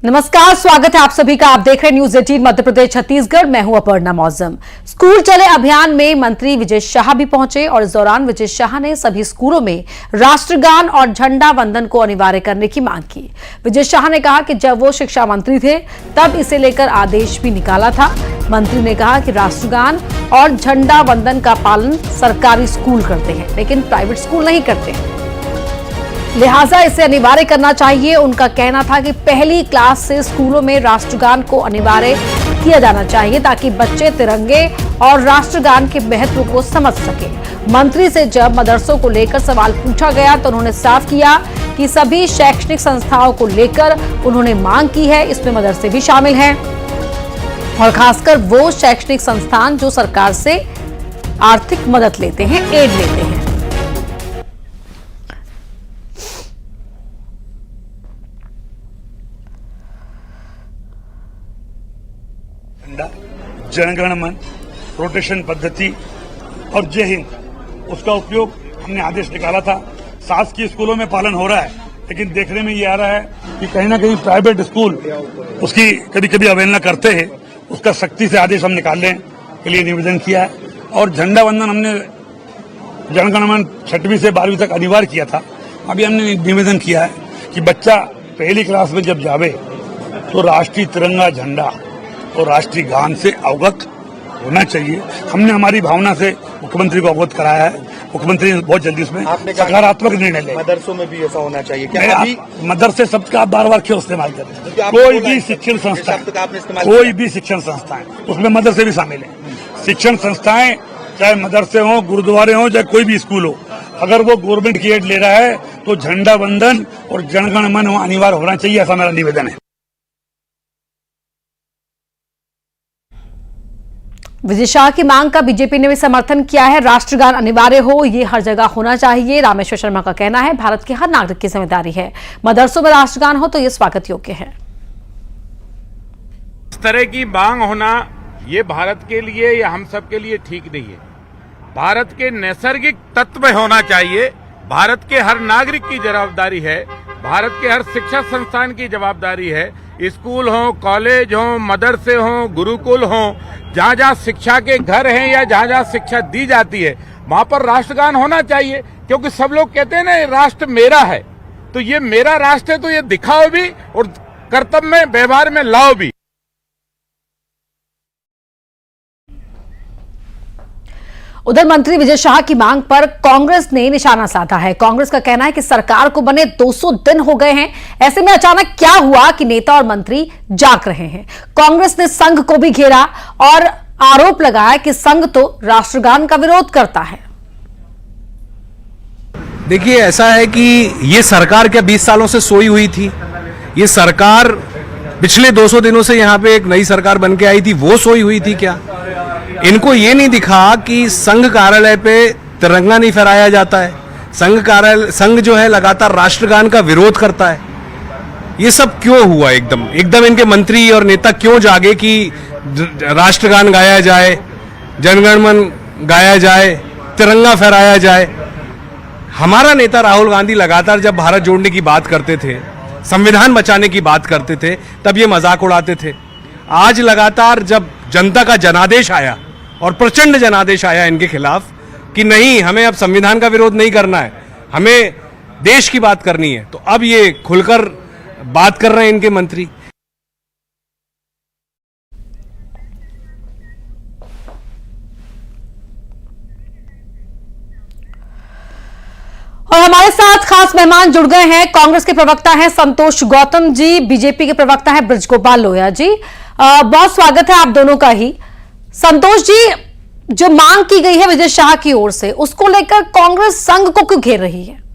नमस्कार, स्वागत है आप सभी का। आप देख रहे हैं न्यूज 18 मध्य प्रदेश छत्तीसगढ़। मैं हूं अपर्णा मौजम। स्कूल चले अभियान में मंत्री विजय शाह भी पहुंचे और इस दौरान विजय शाह ने सभी स्कूलों में राष्ट्रगान और झंडा वंदन को अनिवार्य करने की मांग की। विजय शाह ने कहा कि जब वो शिक्षा मंत्री थे तब इसे लेकर आदेश भी निकाला था। मंत्री ने कहा कि राष्ट्रगान और झंडा वंदन का पालन सरकारी स्कूल करते हैं लेकिन प्राइवेट स्कूल नहीं करते, लिहाजा इसे अनिवार्य करना चाहिए। उनका कहना था कि पहली क्लास से स्कूलों में राष्ट्रगान को अनिवार्य किया जाना चाहिए ताकि बच्चे तिरंगे और राष्ट्रगान के महत्व को समझ सके। मंत्री से जब मदरसों को लेकर सवाल पूछा गया तो उन्होंने साफ किया कि सभी शैक्षणिक संस्थाओं को लेकर उन्होंने मांग की है, इसमें मदरसे भी शामिल हैं और खासकर वो शैक्षणिक संस्थान जो सरकार से आर्थिक मदद लेते हैं, एड लेते हैं। जनगण मन, रोटेशन पद्धति और जय हिंद, उसका उपयोग हमने आदेश निकाला था। शासकीय स्कूलों में पालन हो रहा है, लेकिन देखने में ये आ रहा है कि कहीं ना कहीं प्राइवेट स्कूल उसकी कभी कभी अवहेलना करते हैं। उसका सख्ती से आदेश हम निकालने के लिए निवेदन किया है। और झंडा वंदन हमने जनगण मन 6वीं से 12वीं तक अनिवार्य किया था। अभी हमने निवेदन किया है कि बच्चा पहली क्लास में जब जावे तो राष्ट्रीय तिरंगा झंडा और राष्ट्रीय गान से अवगत होना चाहिए। हमने हमारी भावना से मुख्यमंत्री को अवगत कराया है। मुख्यमंत्री ने बहुत जल्दी इसमें सकारात्मक निर्णय ले। मदरसों में भी ऐसा होना चाहिए क्या? अभी मदरसे शब्द का आप बार-बार क्यों इस्तेमाल करते हैं? कोई भी शिक्षण संस्थाएं उसमें मदरसे भी शामिल है। शिक्षण संस्थाएं चाहे मदरसे हो, गुरुद्वारे हो, चाहे कोई भी स्कूल हो, अगर वो गवर्नमेंट की एड ले रहा है तो झंडा वंदन और जनगण मन अनिवार्य होना चाहिए, ऐसा मेरा निवेदन है। विजय शाह की मांग का बीजेपी ने भी समर्थन किया है। राष्ट्रगान अनिवार्य हो, ये हर जगह होना चाहिए। रामेश्वर शर्मा का कहना है भारत के हर नागरिक की जिम्मेदारी है, मदरसों में राष्ट्रगान हो तो ये स्वागत योग्य है। इस तरह की मांग होना ये भारत के लिए या हम सब के लिए ठीक नहीं है। भारत के नैसर्गिक तत्व होना चाहिए। भारत के हर नागरिक की जवाबदारी है, भारत के हर शिक्षा संस्थान की जवाबदारी है। स्कूल हो, कॉलेज हो, मदरसे हो, गुरुकुल हो, जहाँ जहाँ शिक्षा के घर हैं या जहाँ जहाँ शिक्षा दी जाती है वहां पर राष्ट्रगान होना चाहिए। क्योंकि सब लोग कहते हैं ना राष्ट्र मेरा है, तो ये मेरा राष्ट्र है तो ये दिखाओ भी और कर्तव्य में व्यवहार में लाओ भी। उधर मंत्री विजय शाह की मांग पर कांग्रेस ने निशाना साधा है। कांग्रेस का कहना है कि सरकार को बने 200 दिन हो गए हैं, ऐसे में अचानक क्या हुआ कि नेता और मंत्री जाग रहे हैं। कांग्रेस ने संघ को भी घेरा और आरोप लगाया कि संघ तो राष्ट्रगान का विरोध करता है। देखिए, ऐसा है कि ये सरकार क्या 20 सालों से सोई हुई थी? ये सरकार पिछले 200 दिनों से यहाँ पे एक नई सरकार बन के आई थी, वो सोई हुई थी क्या? इनको ये नहीं दिखा कि संघ कार्यालय पे तिरंगा नहीं फहराया जाता है। संघ जो है लगातार राष्ट्रगान का विरोध करता है। ये सब क्यों हुआ? एकदम इनके मंत्री और नेता क्यों जागे कि राष्ट्रगान गाया जाए, जनगण मन गाया जाए, तिरंगा फहराया जाए? हमारा नेता राहुल गांधी लगातार जब भारत जोड़ने की बात करते थे, संविधान बचाने की बात करते थे, तब ये मजाक उड़ाते थे। आज लगातार जब जनता का जनादेश आया और प्रचंड जनादेश आया इनके खिलाफ कि नहीं, हमें अब संविधान का विरोध नहीं करना है, हमें देश की बात करनी है, तो अब ये खुलकर बात कर रहे हैं इनके मंत्री। और हमारे साथ खास मेहमान जुड़ गए हैं। कांग्रेस के प्रवक्ता हैं संतोष गौतम जी, बीजेपी के प्रवक्ता हैं ब्रजगोपाल लोहिया जी। बहुत स्वागत है आप दोनों का ही। संतोष जी, जो मांग की गई है विजय शाह की ओर से, उसको लेकर कांग्रेस संघ को क्यों घेर रही है?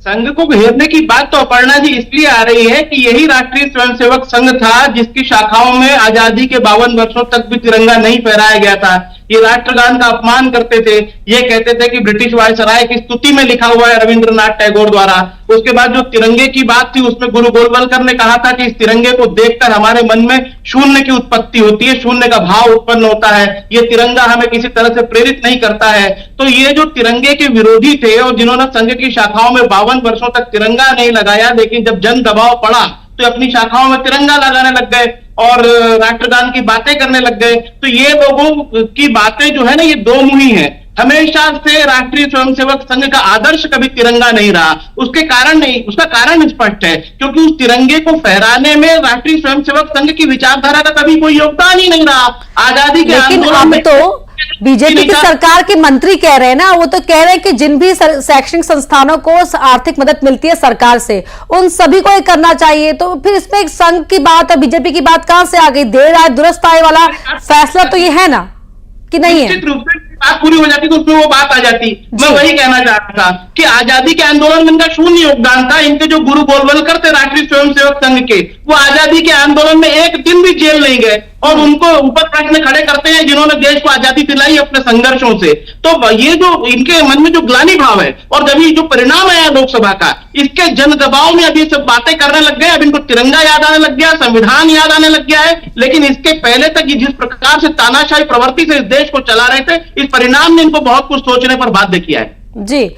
संघ को घेरने की बात तो अपर्णा जी इसलिए आ रही है कि यही राष्ट्रीय स्वयंसेवक संघ था जिसकी शाखाओं में आजादी के 52 वर्षों तक भी तिरंगा नहीं फहराया गया था। ये राष्ट्रगान का अपमान करते थे। ये कहते थे कि ब्रिटिश वायसराय की स्तुति में लिखा हुआ है रविंद्रनाथ टैगोर द्वारा। उसके बाद जो तिरंगे की बात थी उसमें गुरु गोलवलकर ने कहा था कि इस तिरंगे को देखकर हमारे मन में शून्य की उत्पत्ति होती है, शून्य का भाव उत्पन्न होता है, ये तिरंगा हमें किसी तरह से प्रेरित नहीं करता है। तो ये जो तिरंगे के विरोधी थे और जिन्होंने संघ की शाखाओं में 52 वर्षों तक तिरंगा नहीं लगाया, लेकिन जब जन दबाव पड़ा तो अपनी शाखाओं में तिरंगा लगाने लग गए और राष्ट्रगान की बातें करने लग गए। तो ये लोगों की बातें जो है ना, ये दो मुही है। हमेशा से राष्ट्रीय स्वयंसेवक संघ का आदर्श कभी तिरंगा नहीं रहा। उसका कारण स्पष्ट है, क्योंकि उस तिरंगे को फहराने में राष्ट्रीय स्वयंसेवक संघ की विचारधारा का कभी कोई योगदान ही नहीं रहा। आजादी के लेकिन आंदोलन अब में तो बीजेपी की सरकार के मंत्री कह रहे हैं ना, वो तो कह रहे हैं कि जिन भी शैक्षणिक संस्थानों को आर्थिक मदद मिलती है सरकार से, उन सभी को ये करना चाहिए। तो फिर इसमें एक संघ की बात और बीजेपी की बात कहां से आ गई? देर आए दुरुस्त आए वाला फैसला तो ये है ना, कि नहीं है? निश्चित रूप से बात पूरी हो जाती तो उसमें वो बात आ जाती। मैं वही कहना चाह रहा था कि आजादी के आंदोलन में इनका शून्य योगदान था। इनके जो गुरु गोलवलकर थे राष्ट्रीय स्वयंसेवक संघ के, वो आजादी के आंदोलन में एक दिन भी जेल नहीं गए और उनको ऊपर प्रश्न खड़े करते हैं जिन्होंने देश को आजादी दिलाई अपने संघर्षों से। तो ये जो इनके मन में जो ग्लानि भाव है और जब ये जो परिणाम आया लोकसभा का, इसके जन दबाव में अभी सब बातें करने लग गए। अब इनको तिरंगा याद आने लग गया, संविधान याद आने लग गया है। लेकिन इसके पहले तक ये जिस प्रकार से तानाशाही प्रवृत्ति से इस देश को चला रहे थे, इस परिणाम ने इनको बहुत कुछ सोचने पर बाध्य किया है। जी,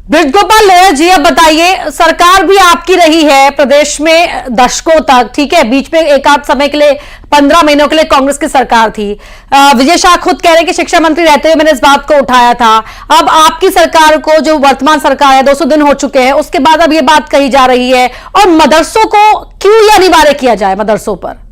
बृजगोपाल लोया जी, अब बताइए, सरकार भी आपकी रही है प्रदेश में दशकों तक, ठीक है? बीच में एक आध समय के लिए 15 महीनों के लिए कांग्रेस की सरकार थी। विजय शाह खुद कह रहे हैं कि शिक्षा मंत्री रहते हुए मैंने इस बात को उठाया था। अब आपकी सरकार को, जो वर्तमान सरकार है, 200 दिन हो चुके हैं, उसके बाद अब ये बात कही जा रही है। और मदरसों को क्यों ये अनिवार्य किया जाए? मदरसों पर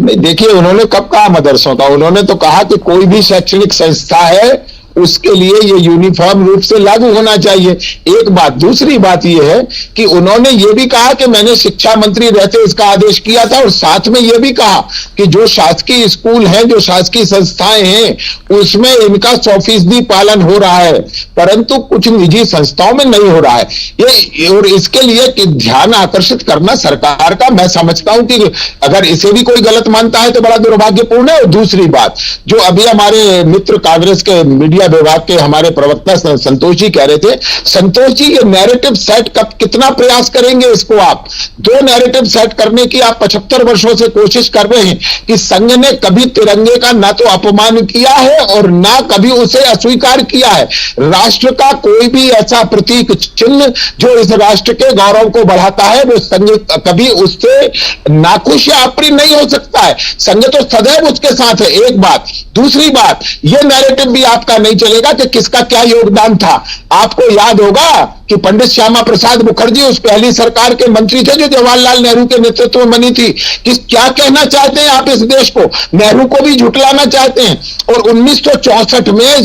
नहीं, देखिए, उन्होंने कब कहा मदरसों का? उन्होंने तो कहा कि कोई भी शैक्षणिक संस्था है उसके लिए ये यूनिफॉर्म रूप से लागू होना चाहिए। एक बात। दूसरी बात ये है कि उन्होंने ये भी कहा कि मैंने शिक्षा मंत्री रहते इसका आदेश किया था, और साथ में ये भी कहा कि जो शासकीय स्कूल हैं, जो शासकीय संस्थाएं हैं, उसमें इनका 100% पालन हो रहा है, परंतु कुछ निजी संस्थाओं में नहीं हो रहा है। ये और इसके लिए कि ध्यान आकर्षित करना सरकार का, मैं समझता हूं कि अगर इसे भी कोई गलत मानता है तो बड़ा दुर्भाग्यपूर्ण है। और दूसरी बात, जो अभी हमारे मित्र कांग्रेस के मीडिया विभाग के हमारे प्रवक्ता संतोष जी कह रहे थे, संतोष जी, ये नैरेटिव सेट कब कितना प्रयास करेंगे इसको आप? दो नैरेटिव सेट करने की आप 75 वर्षों से कोशिश कर रहे हैं कि संघ ने कभी तिरंगे का ना तो अपमान किया है और ना कभी उसे अस्वीकार किया है। राष्ट्र का कोई भी ऐसा प्रतीक चिन्ह जो इस राष्ट्र के गौरव को बढ़ाता है, वो संघ कभी उससे नाखुश या अप्रिय नहीं हो सकता है। संघ तो सदैव उसके साथ है। एक बात। दूसरी बात, ये नैरेटिव भी आपका नहीं चलेगा कि किसका क्या योगदान था। आपको याद होगा कि पंडित श्यामा प्रसाद मुखर्जी उस पहली सरकार के मंत्री थे जो जवाहरलाल नेहरू के नेतृत्व में बनी थी। क्या कहना चाहते हैं आप इस देश को? नेहरू को भी झुटलाना चाहते हैं। और 1964 में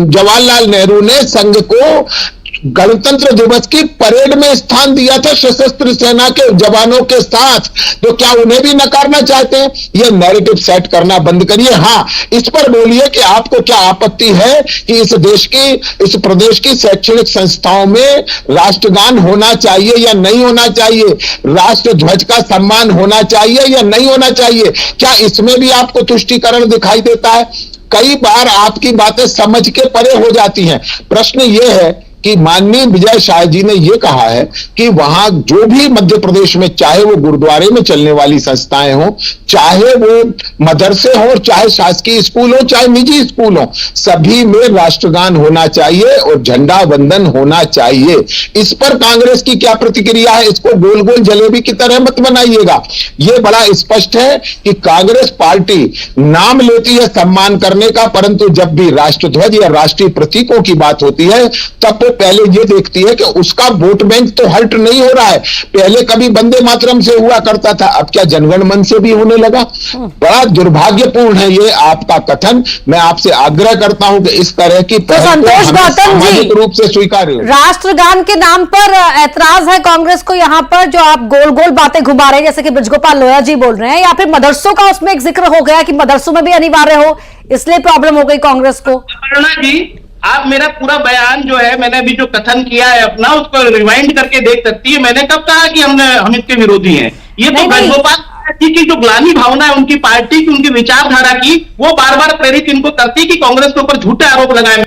जवाहरलाल नेहरू ने संघ को गणतंत्र दिवस की परेड में स्थान दिया था सशस्त्र सेना के जवानों के साथ। तो क्या उन्हें भी नकारना चाहते हैं? ये नैरेटिव सेट करना बंद करिए। हाँ, इस पर बोलिए कि आपको क्या आपत्ति है कि इस देश की, इस प्रदेश की शैक्षणिक संस्थाओं में राष्ट्रगान होना चाहिए या नहीं होना चाहिए? राष्ट्र ध्वज का सम्मान होना चाहिए या नहीं होना चाहिए? क्या इसमें भी आपको तुष्टीकरण दिखाई देता है? कई बार आपकी बातें समझ के परे हो जाती हैं। प्रश्न यह है कि माननीय विजय शाह जी ने यह कहा है कि वहां जो भी मध्य प्रदेश में, चाहे वो गुरुद्वारे में चलने वाली संस्थाएं हो, चाहे वो मदरसे हो, चाहे शासकीय स्कूल हो, चाहे निजी स्कूल हो, सभी में राष्ट्रगान होना चाहिए और झंडा वंदन होना चाहिए। इस पर कांग्रेस की क्या प्रतिक्रिया है? इसको गोल गोल जलेबी की तरह मत बनाइएगा। यह बड़ा स्पष्ट है कि कांग्रेस पार्टी नाम लेती है सम्मान करने का, परंतु जब भी राष्ट्रध्वज या राष्ट्रीय प्रतीकों की बात होती है तब पहले ये देखती है कि उसका वोट बैंक तो हर्ट नहीं हो रहा है। पहले कभी वंदे मातरम से हुआ करता था, अब क्या जनगण मन से भी होने लगा? बड़ा दुर्भाग्यपूर्ण है ये आपका कथन। मैं आपसे आग्रह करता हूं कि इस तरह की तो संतोष गौतम जी, रूप से स्वीकार्य राष्ट्रगान के नाम पर ऐतराज है कांग्रेस को यहाँ पर, जो आप गोल गोल बातें घुमा रहे हैं, जैसे कि बृजगोपाल लोया जी बोल रहे हैं, या फिर मदरसों का उसमें एक जिक्र हो गया कि मदरसों में भी अनिवार्य हो, इसलिए प्रॉब्लम हो गई कांग्रेस को? जी, आप मेरा पूरा बयान जो है, मैंने अभी जो कथन किया है अपना, उसको रिवाइंड करके देख सकती है। मैंने कब कहा कि हम इसके विरोधी हैं? ये तो बृजगोपाल जी की जो ग्लानि भावना है उनकी पार्टी की, उनकी विचारधारा की, वो बार बार प्रेरित इनको करती कि कांग्रेस के ऊपर झूठे आरोप लगाए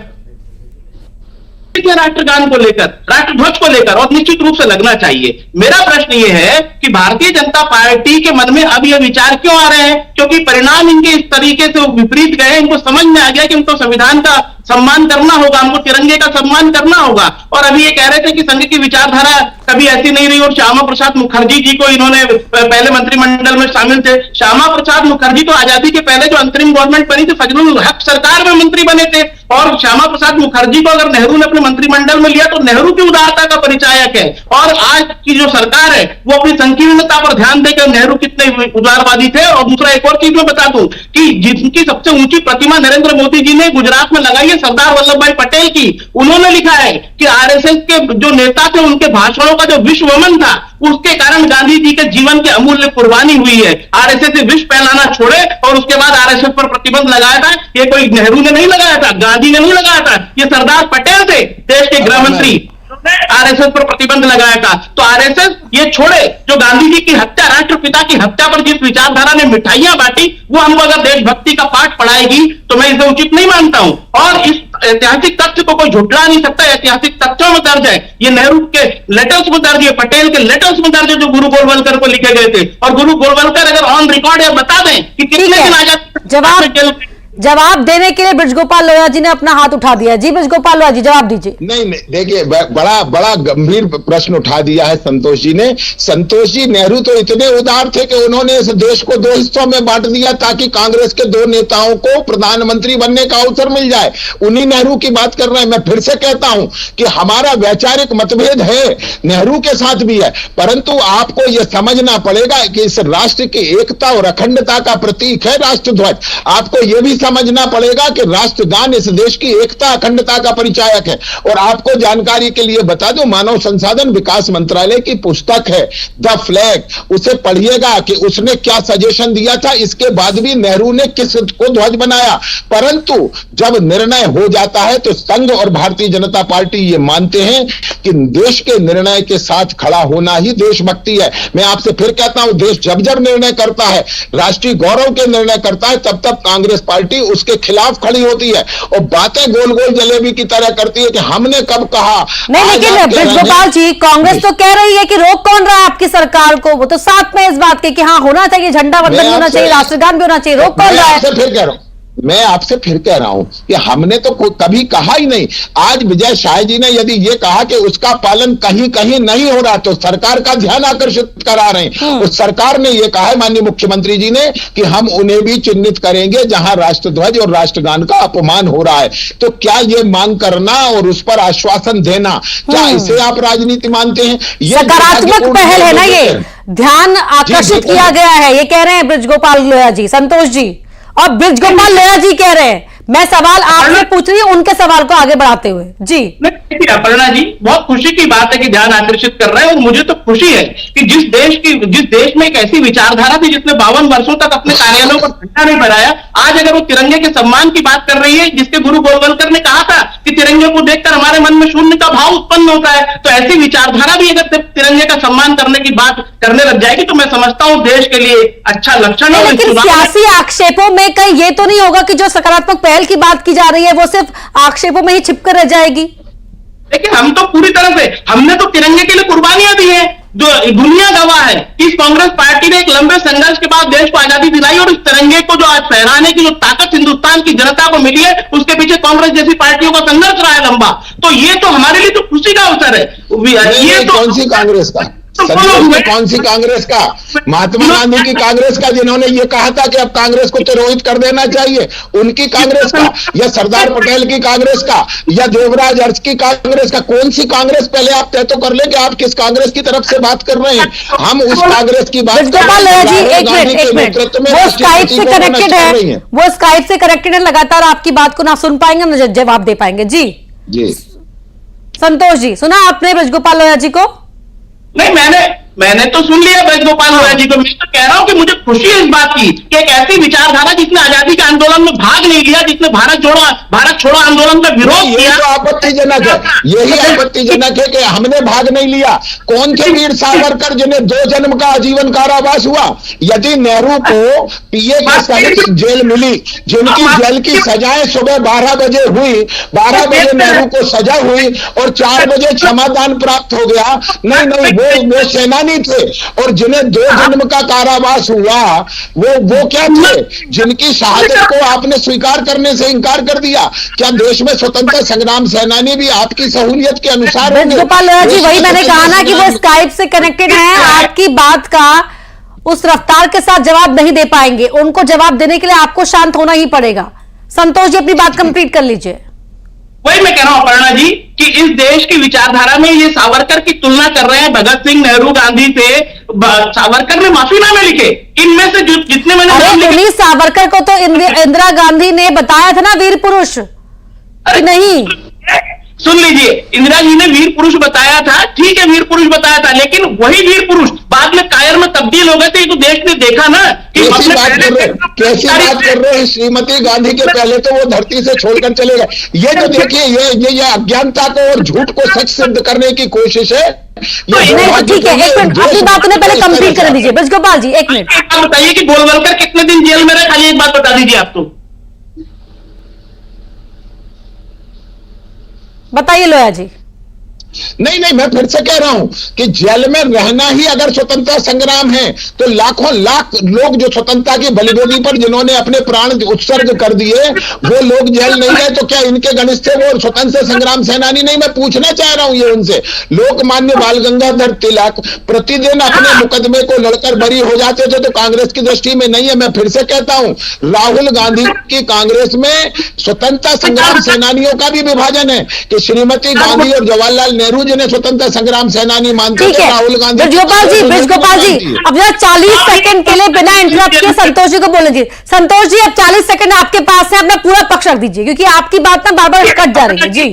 राष्ट्रगान को लेकर, राष्ट्रध्वज को लेकर, और निश्चित रूप से लगना चाहिए। मेरा प्रश्न यह है कि भारतीय जनता पार्टी के मन में अब ये विचार क्यों आ रहे हैं? क्योंकि परिणाम इनके इस तरीके से विपरीत गए। इनको समझ में आ गया कि उनको संविधान का सम्मान करना होगा, हमको तिरंगे का सम्मान करना होगा। और अभी ये कह रहे थे कि संघ की विचारधारा कभी ऐसी नहीं रही और श्यामा प्रसाद मुखर्जी जी को इन्होंने पहले मंत्रिमंडल में शामिल थे। श्यामा प्रसाद मुखर्जी तो आजादी के पहले जो अंतरिम गवर्नमेंट बनी थी फजलुल हक सरकार में मंत्री बने थे, और श्यामा प्रसाद मुखर्जी को अगर नेहरू ने अपने मंत्रिमंडल में लिया तो नेहरू की उदारता का परिचायक है। और आज की जो सरकार है वो अपनी संकीर्णता पर ध्यान देकर नेहरू कितने उदारवादी थे। और दूसरा एक और चीज मैं बता दूं कि जिनकी सबसे ऊंची प्रतिमा नरेंद्र मोदी जी ने गुजरात में लगाई है सरदार वल्लभ भाई पटेल की, उन्होंने लिखा है कि आरएसएस के जो नेता थे उनके भाषणों का जो विश्वमन था उसके कारण गांधी जी के जीवन की अमूल्य कुर्बानी हुई है। आरएसएस से विष फैलाना छोड़े और उसके बाद आरएसएस पर प्रतिबंध लगाया था, ये कोई नेहरू ने नहीं लगाया था, गांधी ने नहीं लगाया था, ये सरदार पटेल थे देश के गृह मंत्री, आरएसएस पर प्रतिबंध लगाया था। तो आरएसएस ये छोड़े, जो गांधी जी की हत्या, राष्ट्रपिता की हत्या पर जिस विचारधारा ने मिठाइयां बांटी, वो हमको अगर देशभक्ति का पाठ पढ़ाएगी तो मैं इसे उचित नहीं मानता हूं। और इस ऐतिहासिक तथ्य को कोई झुठला नहीं सकता, ऐतिहासिक तथ्यों में दर्ज है, ये नेहरू के लेटर्स में दर्ज है, पटेल के लेटर्स में दर्ज है जो गुरु गोलवलकर को लिखे गए थे। और गुरु गोलवलकर अगर ऑन रिकॉर्ड है बता दें कि कितने दिन आजाद जवाब देने के लिए ब्रजगोपाल लोहिया जी ने अपना हाथ उठा दिया। जी ब्रजगोपाल लोहिया जी जवाब दीजिए। नहीं देखिए, बड़ा गंभीर प्रश्न उठा दिया है संतोष जी ने। संतोष जी, नेहरू तो इतने उदार थे कि उन्होंने इस देश को 2 हिस्सों में बांट दिया ताकि कांग्रेस के 2 नेताओं को प्रधानमंत्री बनने का अवसर मिल जाए। उन्हीं नेहरू की बात कर रहे हैं। मैं फिर से कहता हूं कि हमारा वैचारिक मतभेद है, नेहरू के साथ भी है, परंतु आपको यह समझना पड़ेगा कि इस राष्ट्र की एकता और अखंडता का प्रतीक है राष्ट्रध्वज। आपको यह भी समझना पड़ेगा कि राष्ट्रगान इस देश की एकता अखंडता का परिचायक है। और आपको जानकारी के लिए बता दूं, मानव संसाधन विकास मंत्रालय की पुस्तक है द फ्लैग, उसे पढ़िएगा कि उसने क्या सजेशन दिया था। इसके बाद भी नेहरू ने किस को ध्वज बनाया, परंतु जब निर्णय हो जाता है तो संघ और भारतीय जनता पार्टी ये मानते हैं कि देश के निर्णय के साथ खड़ा होना ही देशभक्ति है। मैं आपसे फिर कहता हूं, देश जब जब निर्णय करता है, राष्ट्रीय गौरव के निर्णय करता है, तब तब कांग्रेस पार्टी उसके खिलाफ खड़ी होती है और बातें गोल गोल जलेबी की तरह करती है कि हमने कब कहा। नहीं, लेकिन ब्रजगोपाल जी, कांग्रेस तो कह रही है कि रोक कौन रहा है आपकी सरकार को? वो तो साथ में इस बात के कि हाँ होना चाहिए, झंडा वंदन भी होना चाहिए, राष्ट्रगान भी होना चाहिए, रोक कौन रहा है? मैं आपसे फिर कह रहा हूं कि हमने तो कभी कहा ही नहीं। आज विजय शाह जी ने यदि ये कहा कि उसका पालन कहीं कहीं नहीं हो रहा तो सरकार का ध्यान आकर्षित करा रहे हैं। उस सरकार ने ये कहा है, माननीय मुख्यमंत्री जी ने, कि हम उन्हें भी चिन्हित करेंगे जहां राष्ट्रध्वज और राष्ट्रगान का अपमान हो रहा है। तो क्या ये मांग करना और उस पर आश्वासन देना, क्या इसे आप राजनीति मानते हैं? ये सकारात्मक पहल है ना, ये ध्यान आकर्षित किया गया है, ये कह रहे हैं ब्रजगोपाल लोहिया जी, संतोष जी। और ब्रजगोपाल लोहिया जी कह रहे हैं, मैं सवाल आपसे पूछ रही हूं उनके सवाल को आगे बढ़ाते हुए। जी अपर्णा जी, बहुत खुशी की बात है कि ध्यान आकर्षित कर रहे हैं। और मुझे तो खुशी है कि जिस देश में एक ऐसी विचारधारा थी जिसने 52 वर्षों तक अपने कार्यालयों पर झंडा नहीं फहराया, आज अगर वो तिरंगे के सम्मान की बात कर रही है, जिसके गुरु गोलवलकर ने कहा था कि तिरंगे को देखकर हमारे मन में शून्य का भाव उत्पन्न होता है, तो ऐसी विचारधारा भी अगर तिरंगे का सम्मान करने की बात करने लग जाएगी तो मैं समझता हूं देश के लिए अच्छा लक्षण है। लेकिन सियासी आक्षेपों में कहीं ये तो नहीं होगा कि जो सकारात्मक पहल की बात की जा रही है वो सिर्फ आक्षेपों में ही छिपकर रह जाएगी? लेकिन हम तो पूरी तरह से, हमने तो तिरंगे के लिए कुर्बानियां दी हैं, जो दुनिया गवाह है। इस कांग्रेस पार्टी ने एक लंबे संघर्ष के बाद देश को आजादी दिलाई और इस तिरंगे को जो आज फहराने की जो ताकत हिंदुस्तान की जनता को मिली है, उसके पीछे कांग्रेस जैसी पार्टियों का संघर्ष रहा है लंबा। तो ये तो हमारे लिए तो खुशी का अवसर है। ये तो कौन सी कांग्रेस का? कौन सी कांग्रेस का? महात्मा गांधी की कांग्रेस का, जिन्होंने ये कहा था कि अब कांग्रेस को तिरोहित कर देना चाहिए, उनकी कांग्रेस का? या सरदार पटेल की कांग्रेस का? या देवराज अर्ज की कांग्रेस का? कौन सी कांग्रेस? पहले आप तय तो कर ले कि आप किस कांग्रेस की तरफ से बात कर रहे हैं। हम उस कांग्रेस की बात कर रहे हैं। वो स्काइप से कनेक्टेड है, वो स्काइप से कनेक्टेड है, लगातार आपकी बात को ना सुन पाएंगे ना जवाब दे पाएंगे। जी संतोष जी, सुना आपने ब्रजगोपाल लोहिया जी को? नहीं, मैंने तो सुन लिया ब्रजगोपाल लोहिया जी को। मैं तो कह रहा हूं कि मुझे खुशी है इस बात की कि एक ऐसी विचारधारा जिसने आजादी के आंदोलन में भाग नहीं लिया, जिसने भारत छोड़ो आंदोलन का विरोध किया, तो आपत्तिजनक है। यही आपत्तिजनक है कि हमने भाग नहीं लिया। कौन थे वीर सावरकर जिन्हें 2 जन्म का आजीवन कारावास हुआ? यदि नेहरू को पीए की सहित जेल मिली, जिनकी जेल की सजाएं सुबह 12 बजे हुई, 12 बजे नेहरू को सजा हुई और 4 बजे क्षमादान प्राप्त हो गया, नहीं वो सेनानी सेनानी थे, और जिन्हें 2 जन्म का कारावास हुआ वो क्या थे, जिनकी शहादत को आपने स्वीकार करने से इनकार कर दिया। क्या देश में स्वतंत्रता संग्राम सेनानी भी आपकी सहूलियत के अनुसार होंगे? ब्रजगोपाल लोया जी, वही मैंने कहा ना कि वो स्काइप से कनेक्टेड हैं, आपकी बात का उस रफ्तार के साथ जवाब नहीं दे पाएंगे। उनको जवाब देने के लिए आपको शांत होना ही पड़ेगा। संतोष जी, अपनी बात कंप्लीट कर लीजिए। वही मैं कह रहा हूं अपर्णा जी कि इस देश की विचारधारा में ये सावरकर की तुलना कर रहे हैं भगत सिंह, नेहरू, गांधी से। सावरकर ने माफीनामे लिखे, इनमें से जितने मैंने नाम लिखे, उन्हीं सावरकर को तो इंदिरा गांधी ने बताया था ना वीर पुरुष, नहीं? सुन लीजिए, इंदिरा जी ने वीर पुरुष बताया था, ठीक है, वीर पुरुष बताया था, लेकिन वही वीर पुरुष बाद में कायर में तब्दील हो गए थे। तो देश ने देखा ना कि कैसी बात कर रहे हैं? श्रीमती गांधी के पहले तो वो धरती से छोड़कर चले गए। ये जो देखिए, ये अज्ञानता को और झूठ को सच सिद्ध करने की कोशिश है। ठीक है, एक मिनट, अपनी बात उन्हें पहले कंप्लीट कर दीजिए। ब्रजगोपाल जी, एक मिनट बताइए कि गोलवलकर कितने दिन जेल में रहे, खाली एक बात बता दीजिए आप। तो बताइए लोया जी। नहीं, मैं फिर से कह रहा हूं कि जेल में रहना ही अगर स्वतंत्रता संग्राम है, तो लाखों लाख लोग जो स्वतंत्रता की बलिवेदी पर जिन्होंने अपने प्राण उत्सर्ग कर दिए, वो लोग जेल नहीं गए, तो क्या इनके घनिष्ठ थे वो स्वतंत्रता संग्राम सेनानी नहीं? मैं पूछना चाह रहा हूं ये उनसे। लोकमान्य बाल गंगाधर तिलक प्रतिदिन अपने मुकदमे को लड़कर बरी हो जाते थे, तो कांग्रेस की दृष्टि में नहीं है। मैं फिर से कहता हूं, राहुल गांधी की कांग्रेस में स्वतंत्रता संग्राम सेनानियों का भी विभाजन है कि श्रीमती गांधी और जवाहरलाल नेहरू जिन्हें स्वतंत्रता संग्राम सेनानी मानते थे, राहुल गांधी। ब्रजगोपाल जी, अब 40 सेकंड के लिए बिना इंटरप्ट किए संतोष जी को बोलने दीजिए। संतोष जी, अब 40 सेकंड आपके पास है, अपना पूरा पक्ष रख दीजिए, क्योंकि आपकी बात ना बार बार कट जा रही है। जी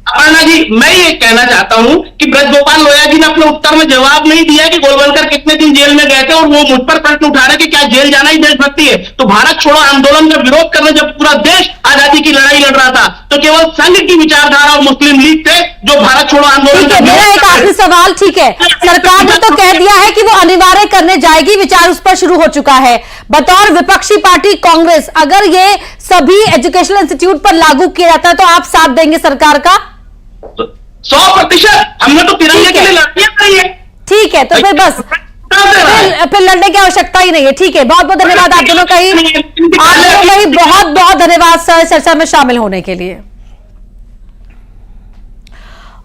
अपर्णा जी, मैं ये कहना चाहता हूं कि ब्रजगोपाल लोया जी ने अपने उत्तर में जवाब नहीं दिया कि गोलवलकर कितने दिन जेल में गए थे, और वो मुझ पर प्रश्न उठा रहे कि क्या जेल जाना ही देशभक्ति है? तो भारत छोड़ो आंदोलन का विरोध करने जब पूरा देश आजादी की लड़ाई लड़ रहा था, तो केवल संघ की विचारधारा और मुस्लिम लीग थे जो भारत छोड़ो आंदोलन का। मेरा एक आखिरी सवाल, ठीक है, सरकार ने तो कह दिया है कि वो अनिवार्य करने जाएगी, विचार उस पर शुरू हो चुका है। बतौर विपक्षी पार्टी कांग्रेस, अगर ये सभी एजुकेशनल इंस्टीट्यूट पर लागू किया जाता है, तो आप साथ देंगे सरकार का? 100%। हमने तो तिरंगे के लिए लड़ाई लड़ी है। ठीक है, तो फिर बस फिर लड़ने की आवश्यकता ही नहीं है। ठीक है, बहुत बहुत धन्यवाद आप दोनों का ही बहुत बहुत धन्यवाद सर, चर्चा में शामिल होने के लिए।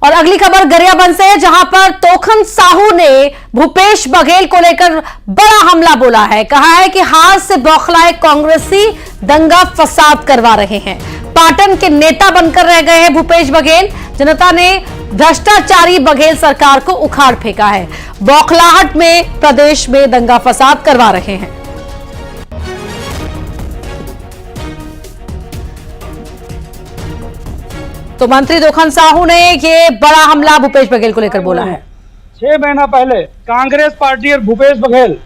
और अगली खबर गरियाबंद से है, जहां पर तोखन साहू ने भूपेश बघेल को लेकर बड़ा हमला बोला है। कहा है कि हार से बौखलाए कांग्रेसी दंगा फसाद करवा रहे हैं। पाटन के नेता बनकर रह गए हैं भूपेश बघेल। जनता ने भ्रष्टाचारी बघेल सरकार को उखाड़ फेंका है। बौखलाहट में प्रदेश में दंगा फसाद करवा रहे हैं। तो मंत्री तोखन साहू ने ये बड़ा हमला भूपेश बघेल को लेकर बोला है। 6 महीना पहले कांग्रेस पार्टी और भूपेश बघेल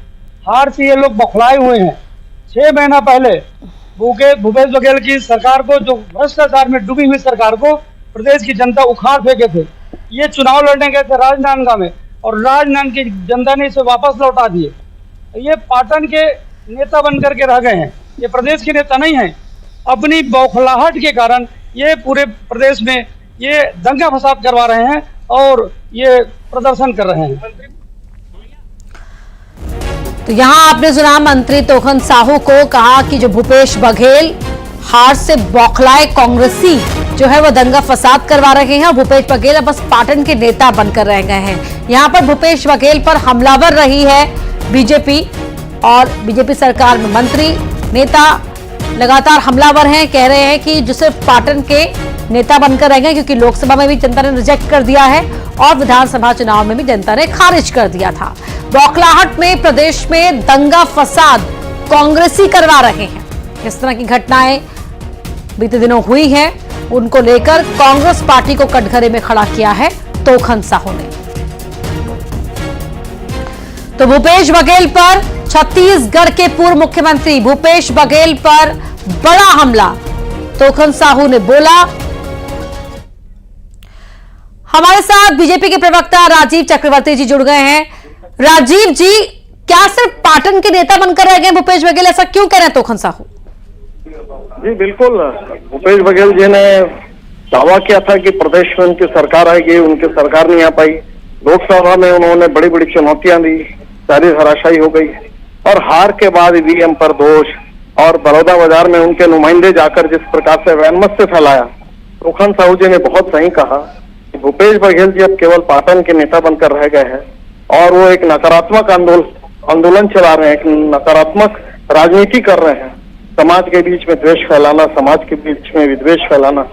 हार से ये लोग बौखलाए हुए हैं। 6 महीना पहले भूपेश बघेल की सरकार को, जो भ्रष्टाचार में डूबी हुई सरकार को प्रदेश की जनता उखाड़ फेंके थे। ये चुनाव लड़ने गए थे राजनांदगांव में, और राजनांद की जनता ने इसे वापस लौटा दिए। ये पाटन के नेता बन करके रह गए हैं, ये प्रदेश के नेता नहीं है। अपनी बौखलाहट के कारण ये पूरे प्रदेश में ये दंगा फसाद करवा रहे हैं और ये प्रदर्शन कर रहे हैं। तो यहां आपने सुना मंत्री तोखन साहू को, कहा कि जो भूपेश बघेल हार से बौखलाए कांग्रेसी जो है वो दंगा फसाद करवा रहे हैं, और भूपेश बघेल अब बस पाटन के नेता बनकर रह गए हैं। यहां पर भूपेश बघेल पर हमलावर रही है बीजेपी, और बीजेपी सरकार में मंत्री नेता लगातार हमलावर हैं। कह रहे हैं कि जो सिर्फ पाटन के नेता बनकर रह गए, क्योंकि लोकसभा में भी जनता ने रिजेक्ट कर दिया है और विधानसभा चुनाव में भी जनता ने खारिज कर दिया था। बौखलाहट में प्रदेश में दंगा फसाद कांग्रेसी करवा रहे हैं। इस तरह की घटनाएं बीते दिनों हुई हैं, उनको लेकर कांग्रेस पार्टी को कटघरे में खड़ा किया है तोखन साहू ने। तो भूपेश बघेल पर, छत्तीसगढ़ के पूर्व मुख्यमंत्री भूपेश बघेल पर बड़ा हमला तोखन साहू ने बोला। हमारे साथ बीजेपी के प्रवक्ता राजीव चक्रवर्ती जी जुड़ गए हैं। राजीव जी, क्या सिर्फ पाटन के नेता बनकर रह गए भूपेश बघेल, ऐसा क्यों कह रहे हैं तोखन साहू? जी बिल्कुल, भूपेश बघेल जी ने दावा किया था कि प्रदेश में उनकी सरकार आएगी, उनकी सरकार नहीं आ पाई। लोकसभा में उन्होंने बड़ी बड़ी चुनौतियां दी, सारी धराशायी हो गई और हार के बाद ईवीएम पर दोष और बड़ौदा बाजार में उनके नुमाइंदे जाकर जिस प्रकार से वैनमत्स्य फैलाया, तोखन साहू जी ने बहुत सही कहा कि भूपेश बघेल जी अब केवल पाटन के नेता बनकर रह गए हैं और वो एक नकारात्मक आंदोलन चला रहे हैं, एक नकारात्मक राजनीति कर रहे हैं, समाज के बीच में द्वेष फैलाना, समाज के बीच में विद्वेष फैलाना,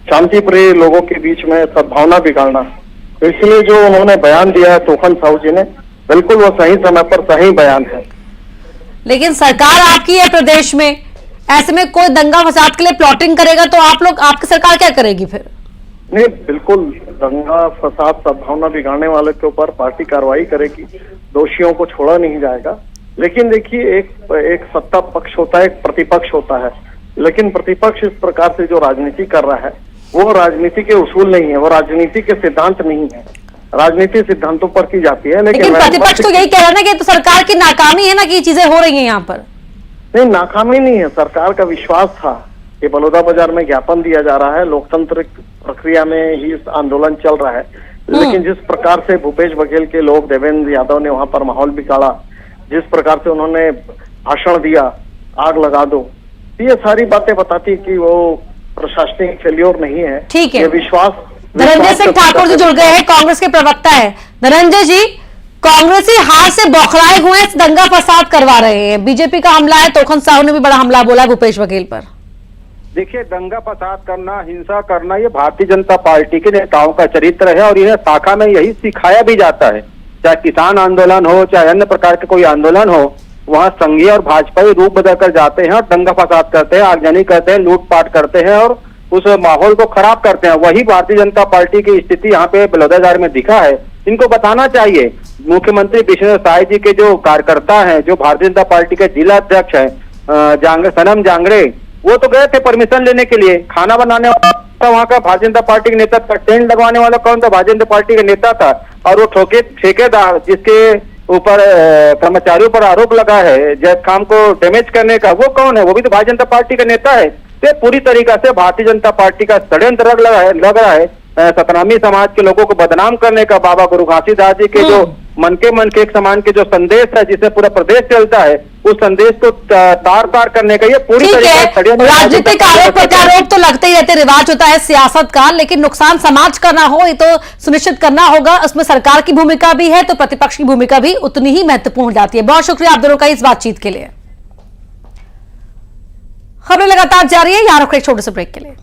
शांति प्रिय लोगों के बीच में सद्भावना बिगाड़ना। तो इसलिए जो उन्होंने बयान दिया है तोखन साहू जी ने, बिल्कुल वो सही समय पर सही बयान है। लेकिन सरकार आपकी है प्रदेश में, ऐसे में कोई दंगा फसाद के लिए प्लॉटिंग करेगा तो आपकी सरकार क्या करेगी फिर? नहीं, बिल्कुल दंगा फसाद सद्भावना बिगाड़ने वाले के ऊपर पार्टी कार्रवाई करेगी, दोषियों को छोड़ा नहीं जाएगा। लेकिन देखिए, एक सत्ता पक्ष होता है, एक प्रतिपक्ष होता है, लेकिन प्रतिपक्ष इस प्रकार से जो राजनीति कर रहा है वो राजनीति के उसूल नहीं है, वो राजनीति के सिद्धांत नहीं है। राजनीति सिद्धांतों पर की जाती है। लेकिन प्रतिपक्ष तो यही कह रहा है ना कि तो सरकार की नाकामी है ना कि चीजें हो रही हैं यहाँ पर। नहीं, नाकामी नहीं है, सरकार का विश्वास था कि बलौदा बाजार में ज्ञापन दिया जा रहा है, लोकतांत्रिक प्रक्रिया में ही इस आंदोलन चल रहा है। लेकिन जिस प्रकार से भूपेश बघेल के लोग, देवेंद्र यादव ने वहां पर माहौल बिगाड़ा, जिस प्रकार से उन्होंने भाषण दिया, आग लगा दो, ये सारी बातें बताती कि वो प्रशासनिक फेल्योर नहीं है। ठीक है, ये विश्वास। धनंजय सिंह ठाकुर जी जुड़ गए हैं, कांग्रेस के प्रवक्ता है। धनंजय जी, कांग्रेसी हार से बौखलाए हुए दंगा फसाद करवा रहे हैं, बीजेपी का हमला है, तोखन साहू ने भी बड़ा हमला बोला भूपेश बघेल पर। देखिए, दंगा फसाद करना, हिंसा करना, ये भारतीय जनता पार्टी के नेताओं का चरित्र है और इन्हें शाखा में यही सिखाया भी जाता है। चाहे किसान आंदोलन हो, चाहे अन्य प्रकार के कोई आंदोलन हो, वहाँ संघीय और भाजपाई रूप बदल कर जाते हैं और दंगा फसाद करते हैं, आगजनी करते हैं, लूटपाट करते हैं और उस माहौल को खराब करते हैं। वही भारतीय जनता पार्टी की स्थिति यहाँ पे बलौदाबाजार में दिखा है। इनको बताना चाहिए, मुख्यमंत्री विष्णु साय जी के जो कार्यकर्ता हैं, जो भारतीय जनता पार्टी के जिला अध्यक्ष हैं, सनम जांगड़े, वो तो गए थे परमिशन लेने के लिए। खाना बनाने वाला वहाँ का भारतीय जनता पार्टी के नेता था, टेंट लगवाने वाला कौन था? भारतीय जनता पार्टी का नेता था। और वो ठेकेदार जिसके ऊपर कर्मचारियों पर आरोप लगा है जैद खान को डैमेज करने का, वो कौन है? वो भी तो भारतीय जनता पार्टी का नेता है। ये पूरी तरीका से भारतीय जनता पार्टी का षड्यंत्र लग रहा है सतनामी समाज के लोगों को बदनाम करने का। बाबा गुरु घासीदास जी के जो मन के एक समान के जो संदेश है, जिससे पूरा प्रदेश चलता है, उस संदेश को तार करने का ये पूरी तरीके से राजनीतिक आरोप प्रत्यारोप तो लगते ही रहते, रिवाज होता है सियासत का, लेकिन नुकसान समाज का ना हो ये तो सुनिश्चित करना होगा। उसमें सरकार की भूमिका भी है तो प्रतिपक्ष की भूमिका भी उतनी ही महत्वपूर्ण हो जाती है। बहुत शुक्रिया आप दोनों का इस बातचीत के लिए। खबरें लगातार जारी है, यहाँ रुक एक छोटे से ब्रेक के लिए।